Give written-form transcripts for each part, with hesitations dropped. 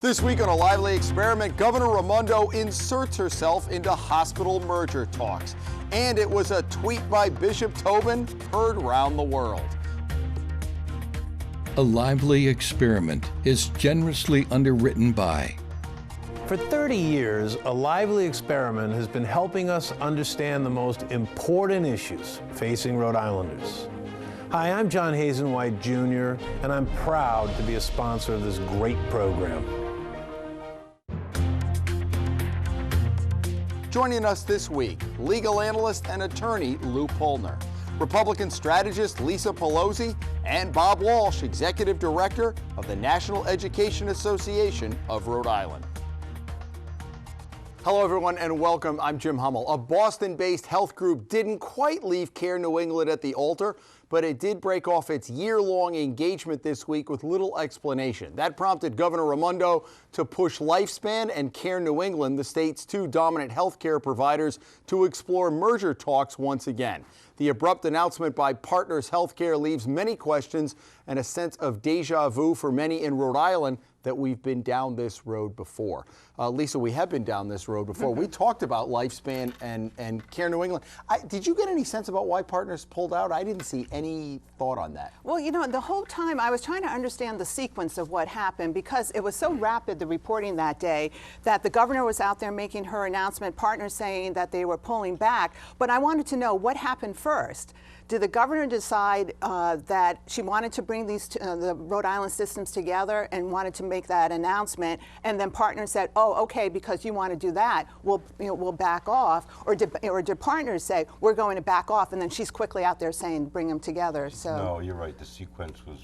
This week on a lively experiment, Governor Raimondo inserts herself into hospital merger talks. And it was a tweet by Bishop Tobin heard around the world. A Lively Experiment is generously underwritten by. For 30 years, A Lively Experiment has been helping us understand the most important issues facing Rhode Islanders. Hi, I'm John Hazen White Jr., and I'm proud to be a sponsor of this great program. Joining us this week, legal analyst and attorney Lou Polner, Republican strategist Lisa Pelosi, and Bob Walsh, executive director of the National Education Association of Rhode Island. Hello, everyone, and welcome. I'm Jim Hummel. A Boston-based health group didn't quite leave Care New England at the altar, but it did break off its year-long engagement this week with little explanation. That prompted Governor Raimondo to push Lifespan and Care New England, the state's two dominant health care providers, to explore merger talks once again. The abrupt announcement by Partners Healthcare leaves many questions and a sense of deja vu for many in Rhode Island that we've been down this road before. Lisa, we have been down this road before. We talked about Lifespan and Care New England. Did you get any sense about why Partners pulled out? I didn't see any thought on that. Well, you know, the whole time I was trying to understand the sequence of what happened because it was so rapid, the reporting that day, that the governor was out there making her announcement, Partners saying that they were pulling back. But I wanted to know what happened first. Did the governor decide that she wanted to bring these the Rhode Island systems together and wanted to make that announcement, and then Partners said, "Oh, okay, because you want to do that, we'll back off," or did Partners say, "We're going to back off," and then she's quickly out there saying, "Bring them together"? So no, you're right. The sequence was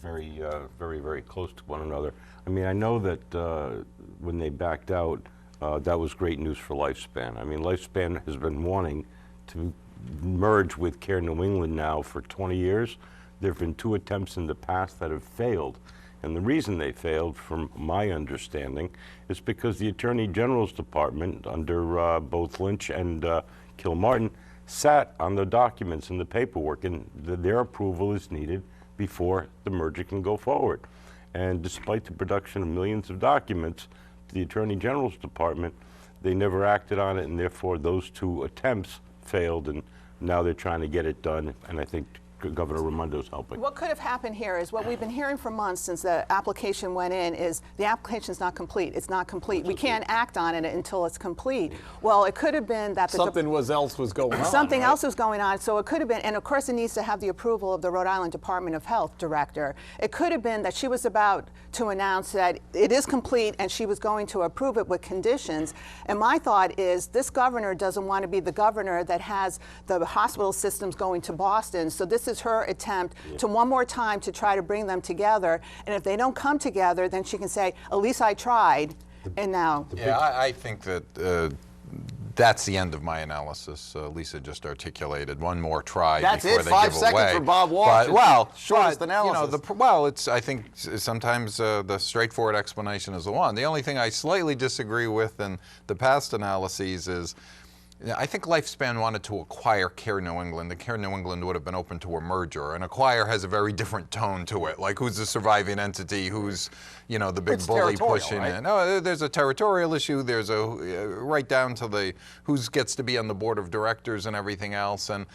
very, very close to one another. I mean, I know that when they backed out, that was great news for Lifespan. I mean, Lifespan has been wanting to merge with Care New England now for 20 years. There have been two attempts in the past that have failed. And the reason they failed, from my understanding, is because the Attorney General's Department, under both Lynch and Kilmartin, sat on the documents and the paperwork, and their approval is needed before the merger can go forward. And despite the production of millions of documents to the Attorney General's Department, they never acted on it, and therefore those two attempts failed, and now they're trying to get it done, and I think Governor Raimondo's helping. what could have happened here is what we've been hearing for months since the application went in is the application's not complete. It's not complete. We can't act on it until it's complete. Well, it could have been that Something else was going on. Something right? else was going on, so it could have been, and of course it needs to have the approval of the Rhode Island Department of Health director. It could have been that she was about to announce that it is complete and she was going to approve it with conditions. And my thought is this governor doesn't want to be the governor that has the hospital systems going to Boston, so this is her attempt to one more time to try to bring them together. And if they don't come together, then she can say, at least I tried, and now. Yeah, I think that that's the end of my analysis. Lisa just articulated one more try That's before it, they 5 give seconds away. for Bob Walsh. But, Shortest but, analysis. You know, it's. I think sometimes the straightforward explanation is the one. The only thing I slightly disagree with in the past analyses is, I think Lifespan wanted to acquire Care New England. The Care New England would have been open to a merger. And acquire has a very different tone to it. Like, who's the surviving entity? Who's, you know, the big bully pushing right? in? No, there's a territorial issue. There's a right down to the who gets to be on the board of directors and everything else. And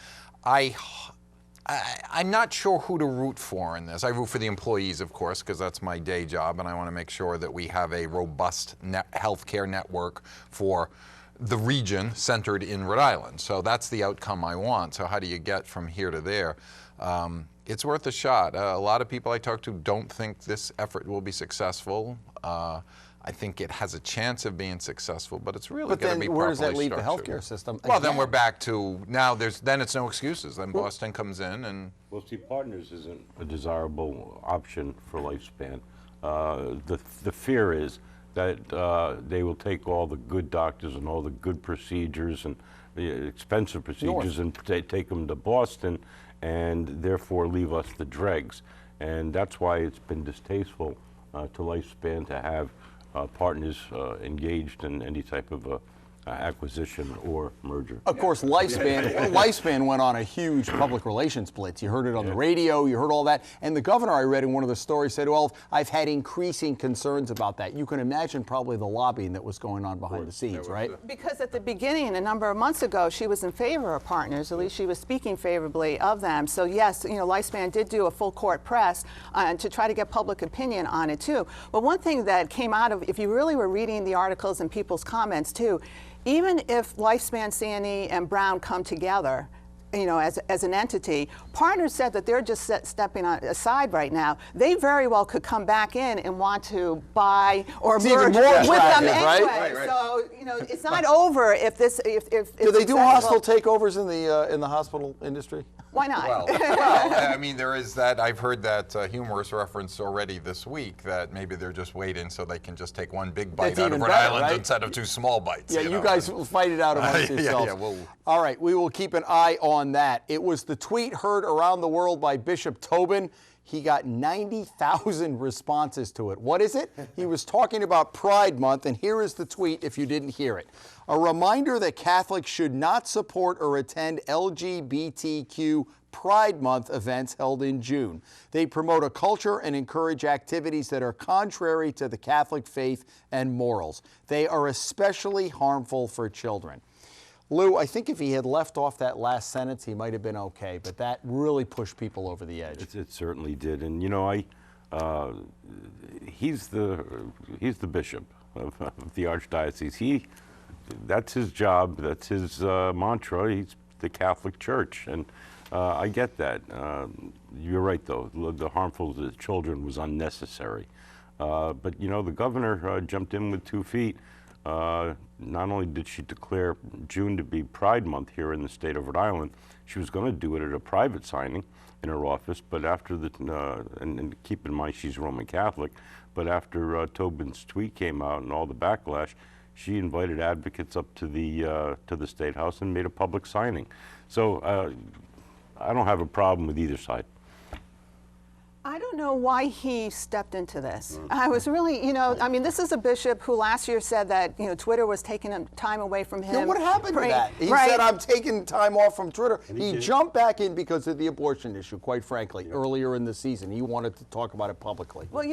I'm not sure who to root for in this. I root for the employees, of course, because that's my day job, and I want to make sure that we have a robust healthcare network for the region centered in Rhode Island. So that's the outcome I want. So how do you get from here to there? It's worth a shot. A lot of people I talk to don't think this effort will be successful. I think it has a chance of being successful, but it's really going to be properly structured. But then where does that leave the healthcare system? Well, then we're back to, now then it's no excuses. Then Boston comes in and... Well, see, Partners isn't a desirable option for Lifespan. The fear is that they will take all the good doctors and all the good procedures and the expensive procedures and take them to Boston and therefore leave us the dregs. And that's why it's been distasteful to Lifespan to have Partners engaged in any type of acquisition or merger. Of course, Lifespan went on a huge public relations blitz. You heard it on the radio, you heard all that. And the governor, I read in one of the stories, said, well, I've had increasing concerns about that. You can imagine probably the lobbying that was going on behind the scenes, right? Because at the beginning, a number of months ago, she was in favor of partners. At least she was speaking favorably of them. So yes, Lifespan did do a full court press to try to get public opinion on it too. But one thing that came out of, if you really were reading the articles and people's comments too, even if Lifespan, Sandy, and Brown come together, as an entity, partners said that they're just stepping aside right now. They very well could come back in and want to buy or merge with them anyway. Right. So it's not over if this. Do they do hostile takeovers in the hospital industry? Why not? Well, I mean, there is that. I've heard that humorous reference already this week that maybe they're just waiting so they can just take one big bite out of Rhode Island instead of two small bites. Yeah, you guys will fight it out amongst yourselves. All right, we will keep an eye on that. It was the tweet heard around the world by Bishop Tobin. He got 90,000 responses to it. What is it? He was talking about Pride Month, and here is the tweet if you didn't hear it. A reminder that Catholics should not support or attend LGBTQ Pride Month events held in June. They promote a culture and encourage activities that are contrary to the Catholic faith and morals. They are especially harmful for children. Lou, I think if he had left off that last sentence, he might have been okay, but that really pushed people over the edge. It certainly did, and he's the bishop of the archdiocese. That's his job. That's his mantra. He's the Catholic Church, and I get that. You're right, though. The harmful to children was unnecessary, but the governor jumped in with 2 feet. Not only did she declare June to be Pride Month here in the state of Rhode Island, she was going to do it at a private signing in her office, but after and keep in mind she's Roman Catholic, but after Tobin's tweet came out and all the backlash, she invited advocates up to the State House and made a public signing. So I don't have a problem with either side. I don't know why he stepped into this. I was really, this is a bishop who last year said that, Twitter was taking time away from him. Yeah, what happened to that? He said, I'm taking time off from Twitter. He jumped back in because of the abortion issue, quite frankly, earlier in the season. He wanted to talk about it publicly. Well,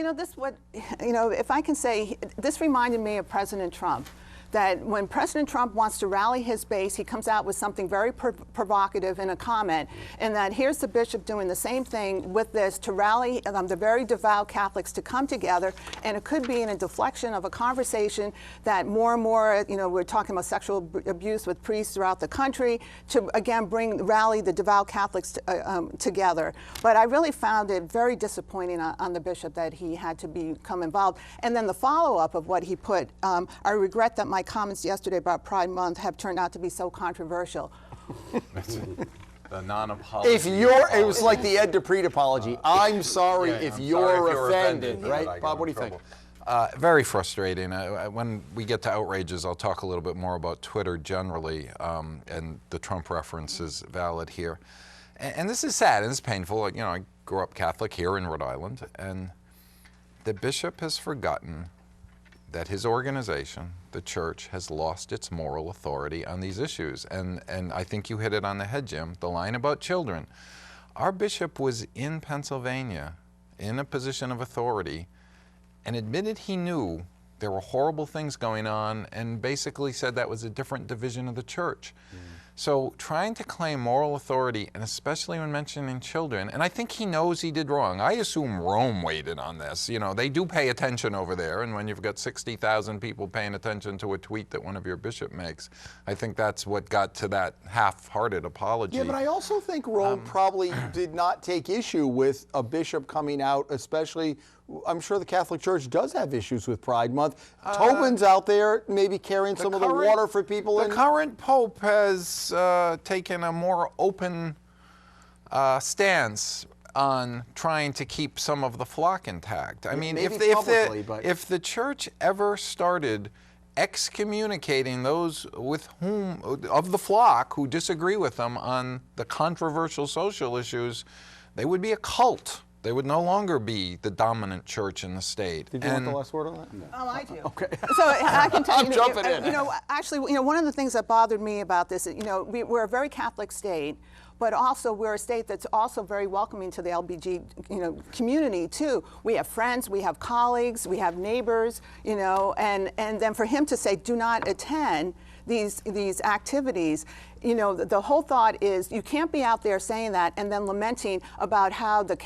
if I can say, this reminded me of President Trump. That when President Trump wants to rally his base, he comes out with something very provocative in a comment, and that here's the bishop doing the same thing with this to rally the very devout Catholics to come together, and it could be in a deflection of a conversation that more and more, we're talking about sexual abuse with priests throughout the country, to again rally the devout Catholics together. But I really found it very disappointing on the bishop that he had to become involved. And then the follow-up of what he put, I regret that my comments yesterday about Pride Month have turned out to be so controversial. The non-apology. It was like the Ed DePrete apology. I'm sorry if you're offended, right? Bob, what do you think? Very frustrating. When we get to outrages, I'll talk a little bit more about Twitter generally, and the Trump reference is valid here. And this is sad and it's painful. I grew up Catholic here in Rhode Island, and the bishop has forgotten that his organization, the church, has lost its moral authority on these issues. And I think you hit it on the head, Jim, the line about children. Our bishop was in Pennsylvania in a position of authority and admitted he knew there were horrible things going on and basically said that was a different division of the church. So trying to claim moral authority, and especially when mentioning children, and I think he knows he did wrong. I assume Rome weighed in on this. They do pay attention over there, and when you've got 60,000 people paying attention to a tweet that one of your bishop makes, I think that's what got to that half-hearted apology. Yeah, but I also think Rome probably did not take issue with a bishop coming out, especially, I'm sure the Catholic Church does have issues with Pride Month. Tobin's out there maybe carrying some of the water for people. The current Pope has taken a more open stance on trying to keep some of the flock intact. I mean, if the church ever started excommunicating those with whom, of the flock, who disagree with them on the controversial social issues, they would be a cult. They would no longer be the dominant church in the state. Did you want the last word on that? Oh, I do. Okay. So I can tell I'm you, jumping in. Actually, one of the things that bothered me about this, we're a very Catholic state, but also we're a state that's also very welcoming to the LBG, community too. We have friends, we have colleagues, we have neighbors, and then for him to say, do not attend these activities, the whole thought is you can't be out there saying that and then lamenting about how the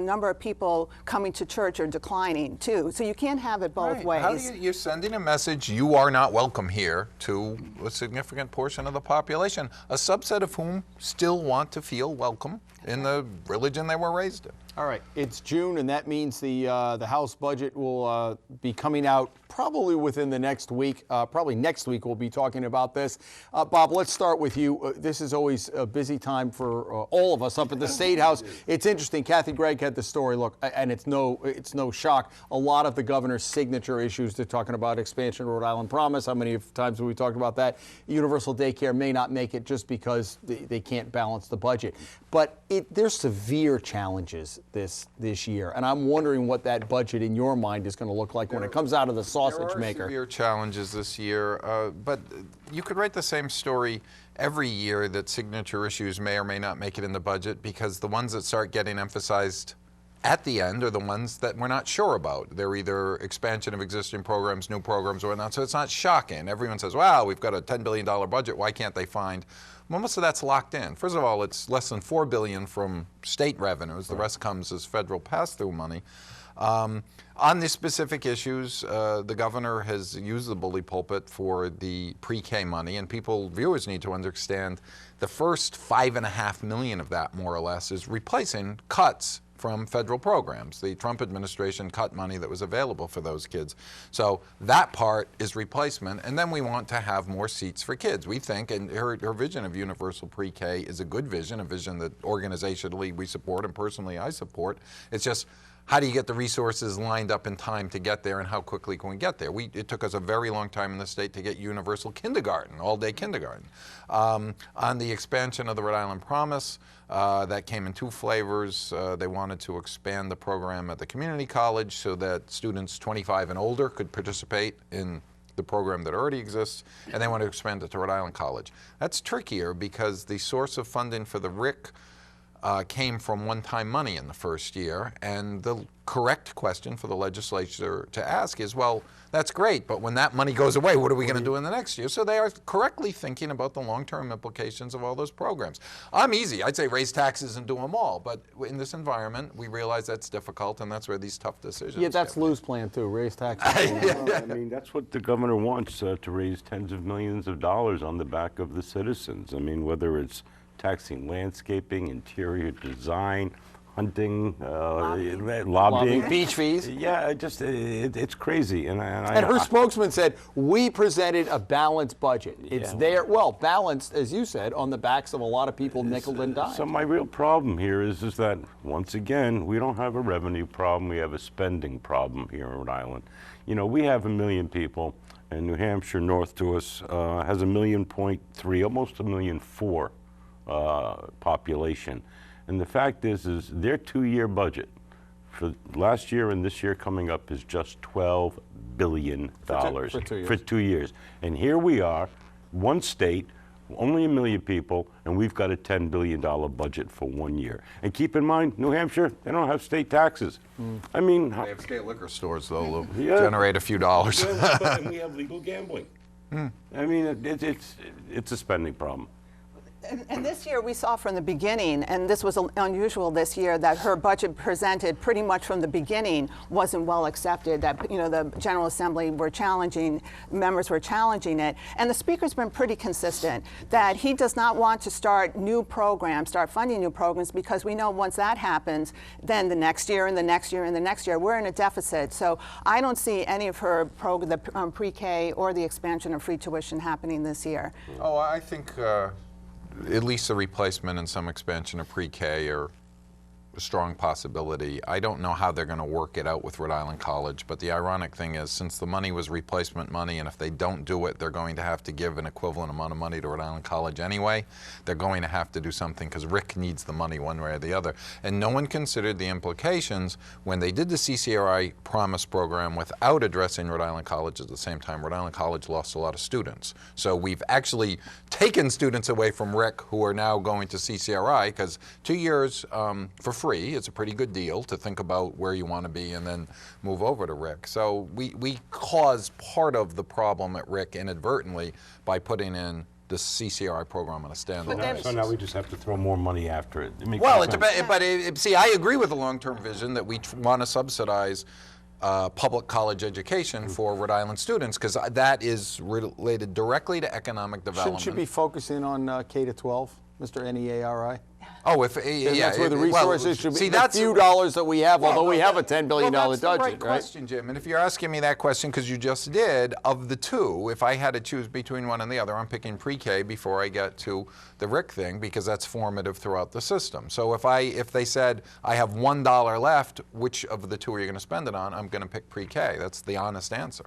number of people coming to church are declining too. So you can't have it both ways. How do you're sending a message you are not welcome here to a significant portion of the population, a subset of whom still want to feel welcome in the religion they were raised in. All right, it's June, and that means the House budget will be coming out probably within the next week. Probably next week we'll be talking about this. Bob, let's start with you. This is always a busy time for all of us up at the State House. It's interesting. Kathy Gregg had the story. Look, and it's no shock. A lot of the governor's signature issues. They're talking about expansion of Rhode Island Promise. How many times have we talked about that? Universal daycare may not make it just because they can't balance the budget. But there's severe challenges this year, and I'm wondering what that budget in your mind is going to look like when it comes out of the sausage maker. There are severe challenges this year, but you could write the same story every year that signature issues may or may not make it in the budget, because the ones that start getting emphasized at the end are the ones that we're not sure about. They're either expansion of existing programs, new programs, or whatnot, so it's not shocking. Everyone says, wow, we've got a $10 billion budget, why can't they find? Well, most of that's locked in. First of all, it's less than $4 billion from state revenues. The rest comes as federal pass-through money. On the specific issues, the governor has used the bully pulpit for the pre-K money, and viewers need to understand the first $5.5 million of that, more or less, is replacing cuts from federal programs. The Trump administration cut money that was available for those kids. So that part is replacement, and then we want to have more seats for kids. We think, and her vision of universal pre-K is a good vision, a vision that organizationally we support and personally I support. It's just, how do you get the resources lined up in time to get there, and how quickly can we get there? It took us a very long time in the state to get universal kindergarten, all-day kindergarten. On the expansion of the Rhode Island Promise, that came in 2 flavors. They wanted to expand the program at the community college so that students 25 and older could participate in the program that already exists, and they want to expand it to Rhode Island College. That's trickier because the source of funding for the RIC came from one-time money in the first year, and the correct question for the legislature to ask is, well, that's great, but when that money goes away, what are we going to do in the next year? So they are correctly thinking about the long-term implications of all those programs. I'm easy. I'd say raise taxes and do them all, but in this environment, we realize that's difficult, and that's where these tough decisions Yeah, that's get made. Lou's plan too, raise taxes. I mean, that's what the governor wants, to raise tens of millions of dollars on the back of the citizens. I mean, whether it's taxing landscaping, interior design, hunting, lobbying. Beach fees. Yeah, it's crazy. And her spokesman said, we presented a balanced budget. It's there, well, balanced, as you said, on the backs of a lot of people nickel and dime. So my real problem here is that, once again, we don't have a revenue problem, we have a spending problem here in Rhode Island. We have 1 million people, and New Hampshire, north to us, has 1.3 million, almost 1.4 million population. And the fact is their 2-year budget for last year and this year coming up is just $12 billion for 2 years. And here we are, one state, only 1 million people, and we've got a $10 billion budget for 1 year. And keep in mind, New Hampshire, they don't have state taxes. I mean, They have state liquor stores, though, that Yeah. generate a few dollars. and we have legal gambling. I mean, it's a spending problem. And this year we saw from the beginning, and this was unusual this year, that her budget presented pretty much from the beginning wasn't well accepted, that the General Assembly members were challenging it. And the Speaker's been pretty consistent that he does not want to start funding new programs, because we know once that happens, then the next year and the next year and the next year, we're in a deficit. So I don't see any of her pre-K or the expansion of free tuition happening this year. Oh, I think at least a replacement and some expansion of pre-K are strong possibility. I don't know how they're going to work it out with Rhode Island College, but the ironic thing is, since the money was replacement money, and if they don't do it, they're going to have to give an equivalent amount of money to Rhode Island College anyway. They're going to have to do something because Rick needs the money one way or the other. And no one considered the implications when they did the CCRI Promise program without addressing Rhode Island College at the same time. Rhode Island College lost a lot of students. So we've actually taken students away from Rick who are now going to CCRI, because 2 years for free, it's a pretty good deal to think about where you want to be and then move over to Rick. So we caused part of the problem at Rick inadvertently by putting in the CCRI program on a standalone basis. So now we just have to throw more money after it. Well, it depends, but see, I agree with the long-term vision that we want to subsidize public college education for Rhode Island students, because that is related directly to economic development. Shouldn't you be focusing on K to 12, Mr. NEARI? Oh, if Yeah, that's where the resources should be. See, the that's few dollars that we have, although we have a $10 billion well, that's budget, the right question, Jim. And if you're asking me that question, because you just did, of the two, if I had to choose between one and the other, I'm picking pre-K before I get to the Rick thing, because that's formative throughout the system. So if they said I have $1 left, which of the two are you going to spend it on? I'm going to pick pre-K. That's the honest answer.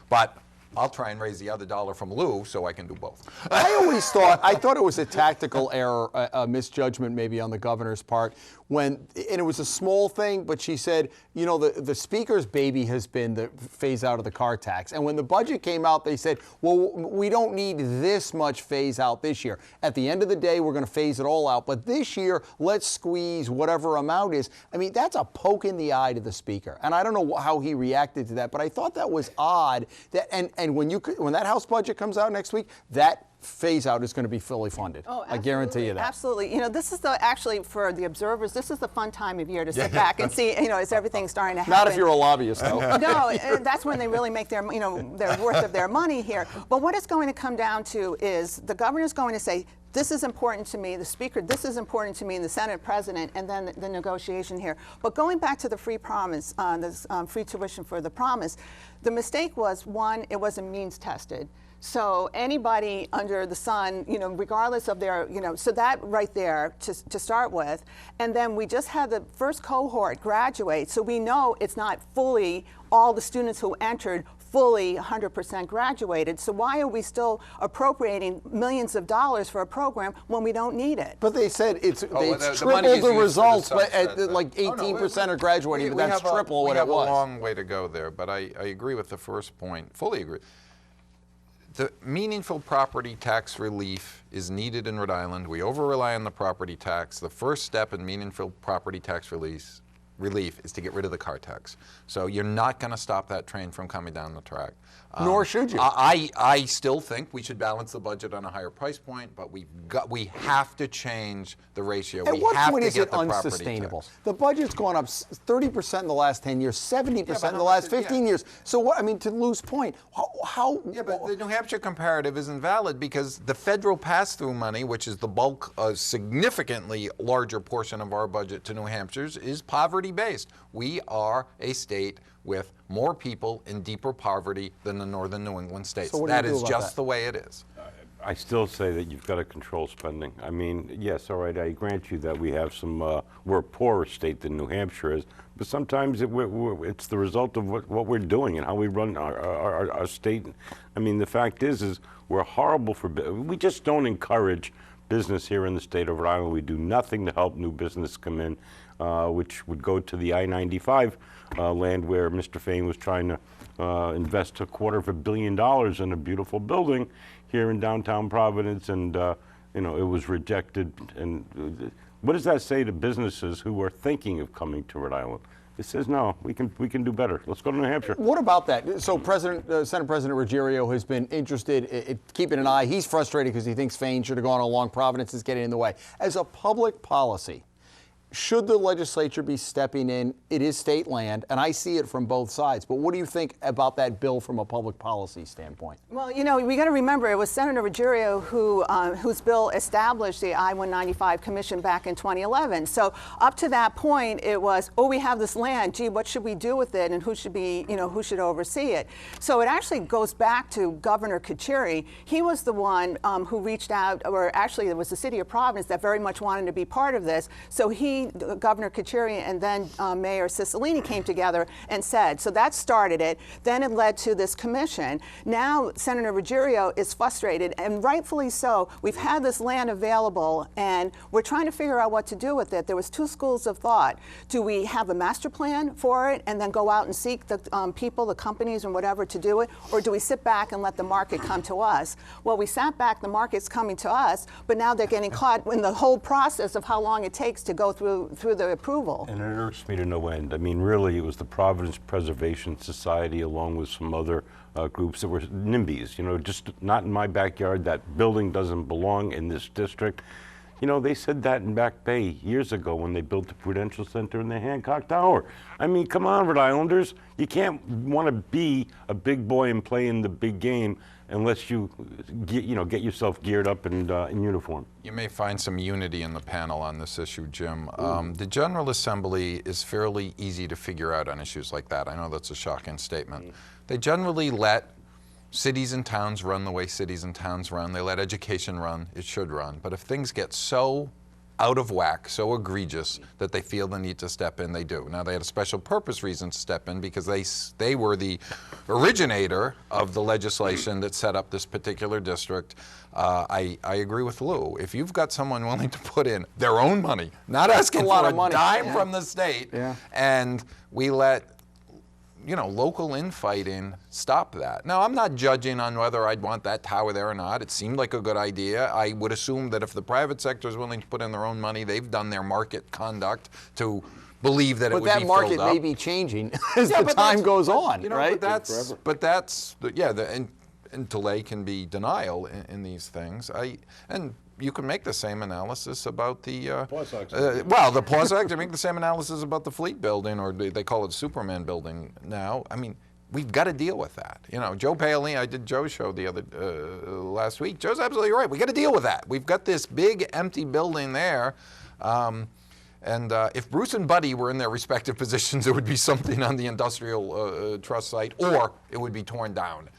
But I'll try and raise the other dollar from Lou so I can do both. I thought it was a tactical error, a misjudgment maybe on the governor's part, and it was a small thing, but she said, you know, the speaker's baby has been the phase out of the car tax. And when the budget came out, they said, well, we don't need this much phase out this year. At the end of the day, we're going to phase it all out. But this year, let's squeeze whatever amount is. I mean, that's a poke in the eye to the speaker. And I don't know how he reacted to that, but I thought that was odd. And when that House budget comes out next week, that phase out is going to be fully funded. Oh, I guarantee you that. Absolutely. You know, this is actually for the observers, this is the fun time of year to sit back and see, you know, is everything starting to happen? Not if you're a lobbyist, though. No, that's when they really make their, you know, their worth of their money here. But what it's going to come down to is the governor's going to say, this is important to me, the speaker, this is important to me, and the Senate president, and then the negotiation here. But going back to the free promise, this free tuition for the promise, the mistake was, one, it wasn't means tested. So anybody under the sun, you know, regardless of their, you know, so that right there to start with. And then we just had the first cohort graduate, so we know it's not fully all the students who entered fully 100% graduated. So why are we still appropriating millions of dollars for a program when we don't need it? But they said it's the triple money is the used for results, the but subset, like 18% are graduating, but we that's have triple what it was. We have a long way to go there, but I agree with the first point, fully agree. The meaningful property tax relief is needed in Rhode Island. We over-rely on the property tax. The first step in meaningful property tax relief is to get rid of the car tax. So you're not going to stop that train from coming down the track. Nor should you. I still think we should balance the budget on a higher price point, but we have to change the ratio. At we what have point to is get it the property unsustainable? tax. The budget's gone up 30% in the last 10 years, 70% in the last 15 years. So what? I mean, to Lou's point, how? Yeah, but the New Hampshire comparative isn't valid because the federal pass-through money, which is the bulk, a significantly larger portion of our budget to New Hampshire's, is poverty-based. We are a state with more people in deeper poverty than the northern New England states. So what do you that do is about just that? the way it is. I still say that you've got to control spending. I mean, yes, all right, I grant you that we have some, we're a poorer state than New Hampshire is, but sometimes it's the result of what we're doing and how we run our state. I mean, the fact is we're horrible for, we just don't encourage business here in the state of Rhode Island. We do nothing to help new business come in, which would go to the I-95 land where Mr. Fain was trying to invest $250 million in a beautiful building here in downtown Providence, and you know, it was rejected. And what does that say to businesses who are thinking of coming to Rhode Island? It says, no, we can do better. Let's go to New Hampshire. What about that? So Senate President Ruggiero has been interested in keeping an eye. He's frustrated because he thinks Fain should have gone along. Providence is getting in the way. As a public policy, should the legislature be stepping in? It is state land, and I see it from both sides. But what do you think about that bill from a public policy standpoint? Well, you know, we got to remember it was Senator Ruggiero whose bill established the I-195 Commission back in 2011. So up to that point, it was, oh, we have this land. Gee, what should we do with it, and who should be, you know, who should oversee it? So it actually goes back to Governor Carcieri. He was the one who reached out, or actually it was the city of Providence that very much wanted to be part of this. So he Governor Kachurian and then Mayor Cicilline came together and said. So that started it. Then it led to this commission. Now Senator Ruggiero is frustrated, and rightfully so. We've had this land available, and we're trying to figure out what to do with it. There was two schools of thought. Do we have a master plan for it and then go out and seek the people, the companies and whatever to do it? Or do we sit back and let the market come to us? Well, we sat back, the market's coming to us, but now they're getting caught in the whole process of how long it takes to go through the approval. And it irks me to no end. I mean, really, it was the Providence Preservation Society along with some other groups that were NIMBYs, you know, just not in my backyard. That building doesn't belong in this district. You know, they said that in Back Bay years ago when they built the Prudential Center in the Hancock Tower. I mean, come on, Rhode Islanders. You can't want to be a big boy and play in the big game unless you get yourself geared up and in uniform. You may find some unity in the panel on this issue, Jim. The General Assembly is fairly easy to figure out on issues like that. I know that's a shocking statement. They generally let cities and towns run the way cities and towns run. They let education run. It should run. But if things get so out of whack, so egregious that they feel the need to step in, they do. Now, they had a special purpose reason to step in because they were the originator of the legislation that set up this particular district. I agree with Lou. If you've got someone willing to put in their own money, not asking for a dime from the state, and we let local infighting stop that. Now, I'm not judging on whether I'd want that tower there or not. It seemed like a good idea. I would assume that if the private sector is willing to put in their own money, they've done their market conduct to believe that it would be filled up. But that market may be changing as the time goes on, right? And delay can be denial in these things. And you can make the same analysis about the the Pause Act. Make the same analysis about the Fleet building, or they call it Superman building now. I mean, we've got to deal with that. You know, Joe Paley, I did Joe's show the other last week. Joe's absolutely right. We got to deal with that. We've got this big empty building there. And if Bruce and Buddy were in their respective positions, it would be something on the industrial trust site, or it would be torn down.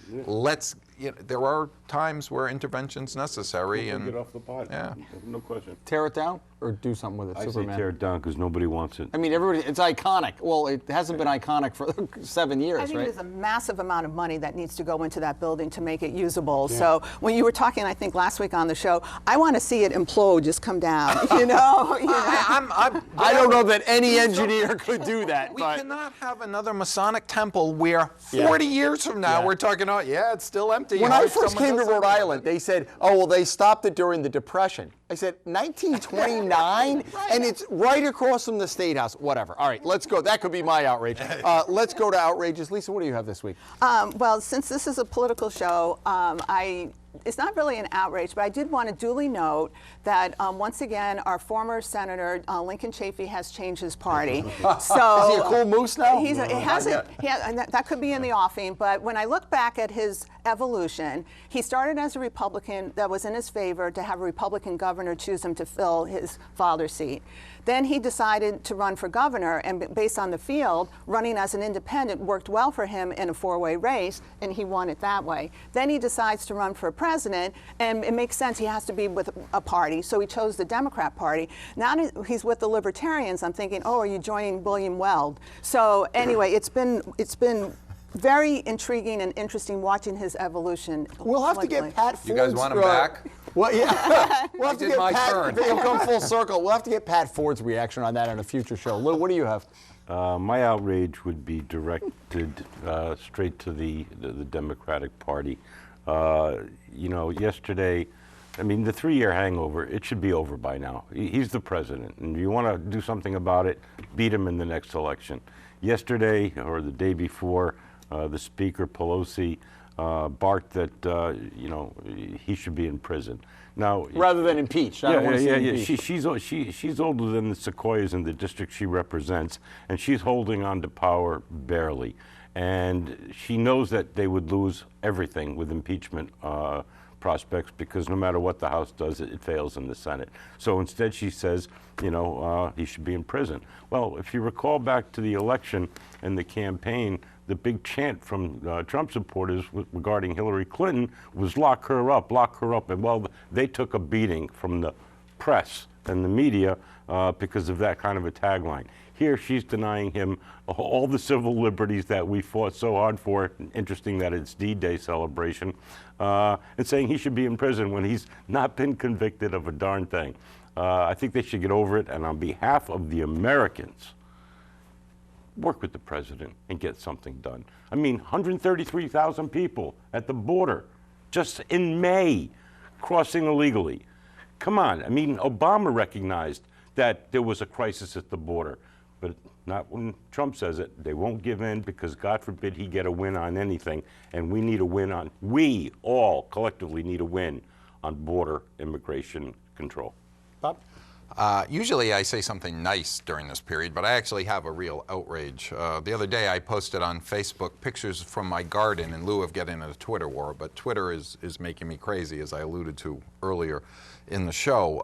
There are times where intervention's necessary. And get off the pot. Yeah, no question. Tear it down or do something with it. I Superman. say tear it down because nobody wants it. I mean, it's iconic. Well, it hasn't been iconic for 7 years, I think right? there's a massive amount of money that needs to go into that building to make it usable. Yeah. So when you were talking, I think last week on the show, I want to see it implode, just come down. I don't know that any engineer could do that. We cannot have another Masonic temple where 40 years from now we're talking about, it's still empty. When I first came to Rhode Island, they said, oh, well, they stopped it during the Depression. I said, 1929? And it's right across from the State House. Whatever. All right, let's go. That could be my outrage. Let's go to outrages. Lisa, what do you have this week? Well, since this is a political show, it's not really an outrage, but I did want to duly note that once again, our former Senator Lincoln Chafee has changed his party. So is he a cool moose now? That could be in the offing, but when I look back at his evolution, he started as a Republican that was in his favor to have a Republican governor choose him to fill his father's seat. Then he decided to run for governor, and based on the field, running as an independent worked well for him in a four-way race, and he won it that way. Then he decides to run for president, and it makes sense. He has to be with a party, so he chose the Democrat Party. Now he's with the Libertarians. I'm thinking, oh, are you joining William Weld? So anyway, it's been very intriguing and interesting watching his evolution. We'll have to get Pat Ford's... You guys want him back? Well, yeah. We'll have to get my turn. He'll come full circle. We'll have to get Pat Ford's reaction on that on a future show. Lou, what do you have? My outrage would be directed straight to the Democratic Party. Yesterday, I mean, the 3-year hangover, it should be over by now. He's the president, and if you want to do something about it, beat him in the next election. Yesterday, or the day before, the Speaker, Pelosi, barked that he should be in prison. Now, rather than impeached. She's older than the Sequoias in the district she represents, and she's holding on to power barely. And she knows that they would lose everything with impeachment prospects, because no matter what the House does, it fails in the Senate. So instead she says, he should be in prison. Well, if you recall back to the election and the campaign, the big chant from Trump supporters regarding Hillary Clinton was lock her up, and well, they took a beating from the press and the media because of that kind of a tagline. Here she's denying him all the civil liberties that we fought so hard for. Interesting that it's D-Day celebration. And saying he should be in prison when he's not been convicted of a darn thing. I think they should get over it, and on behalf of the Americans, work with the president and get something done. I mean, 133,000 people at the border just in May crossing illegally. Come on, I mean, Obama recognized that there was a crisis at the border, but not when Trump says it. They won't give in because God forbid he get a win on anything, and we need a win on, we all collectively need a win on border immigration control. Bob? Usually I say something nice during this period, but I actually have a real outrage. The other day I posted on Facebook pictures from my garden in lieu of getting a Twitter war, but Twitter is making me crazy, as I alluded to earlier in the show.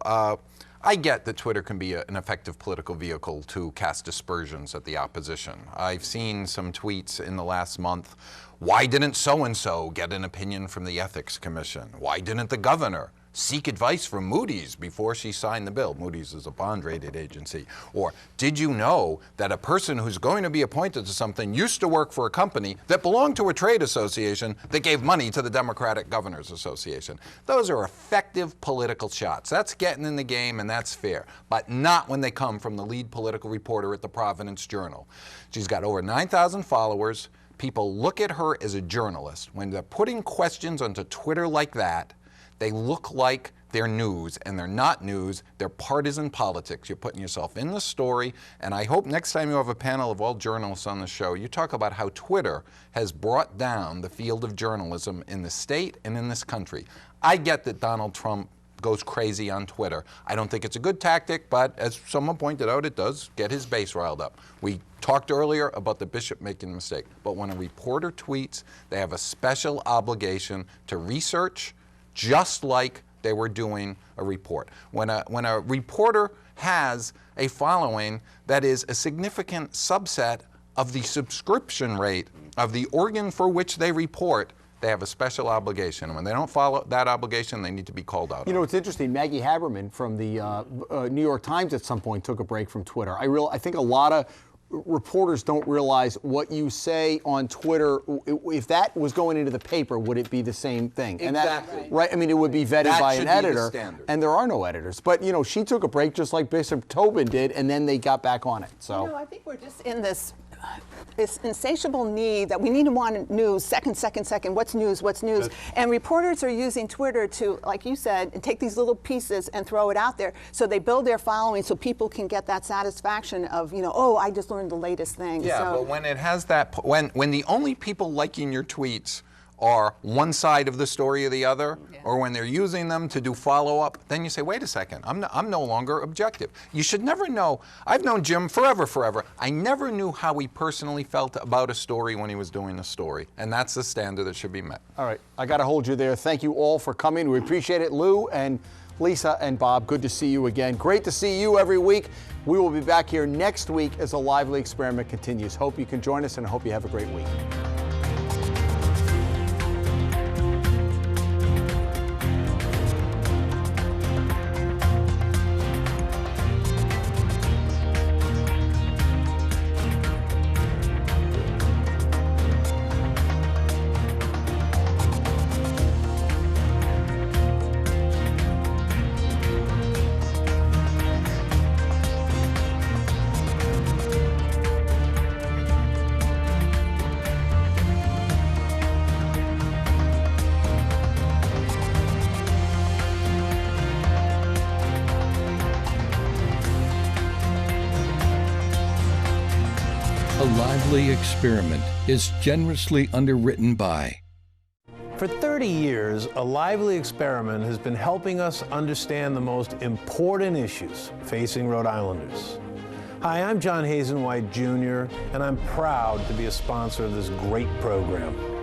I get that Twitter can be an effective political vehicle to cast aspersions at the opposition. I've seen some tweets in the last month. Why didn't so-and-so get an opinion from the Ethics Commission? Why didn't the governor seek advice from Moody's before she signed the bill? Moody's is a bond-rated agency. Or, did you know that a person who's going to be appointed to something used to work for a company that belonged to a trade association that gave money to the Democratic Governors Association? Those are effective political shots. That's getting in the game, and that's fair. But not when they come from the lead political reporter at the Providence Journal. She's got over 9,000 followers. People look at her as a journalist. When they're putting questions onto Twitter like that, they look like they're news, and they're not news. They're partisan politics. You're putting yourself in the story, and I hope next time you have a panel of all journalists on the show, you talk about how Twitter has brought down the field of journalism in the state and in this country. I get that Donald Trump goes crazy on Twitter. I don't think it's a good tactic, but as someone pointed out, it does get his base riled up. We talked earlier about the bishop making a mistake, but when a reporter tweets, they have a special obligation to research, just like they were doing a report. When a reporter has a following that is a significant subset of the subscription rate of the organ for which they report, they have a special obligation. And when they don't follow that obligation, they need to be called out. You know, it's interesting. Maggie Haberman from the New York Times at some point took a break from Twitter. I think a lot of reporters don't realize what you say on Twitter. If that was going into the paper, would it be the same thing? Exactly. And that, right? I mean, it would be vetted That by should an be the editor, standard. and there are no editors. But you know, she took a break just like Bishop Tobin did, and then they got back on it. So You know, I think we're just in this insatiable need that we need to want news, second, what's news? And reporters are using Twitter to, like you said, take these little pieces and throw it out there. So they build their following so people can get that satisfaction of, you know, oh, I just learned the latest thing. Yeah, so, but when it has that, when the only people liking your tweets are one side of the story or the other, or when they're using them to do follow-up, then you say, wait a second, I'm no longer objective. You should never know. I've known Jim forever. I never knew how he personally felt about a story when he was doing a story, and that's the standard that should be met. all right, I got to hold you there. Thank you all for coming. We appreciate it, Lou and Lisa and Bob. Good to see you again. Great to see you every week. We will be back here next week as A Lively Experiment continues. Hope you can join us, and I hope you have a great week. A Lively Experiment is generously underwritten by For 30 years, A Lively Experiment has been helping us understand the most important issues facing Rhode Islanders. Hi, I'm John Hazen White Jr., and I'm proud to be a sponsor of this great program.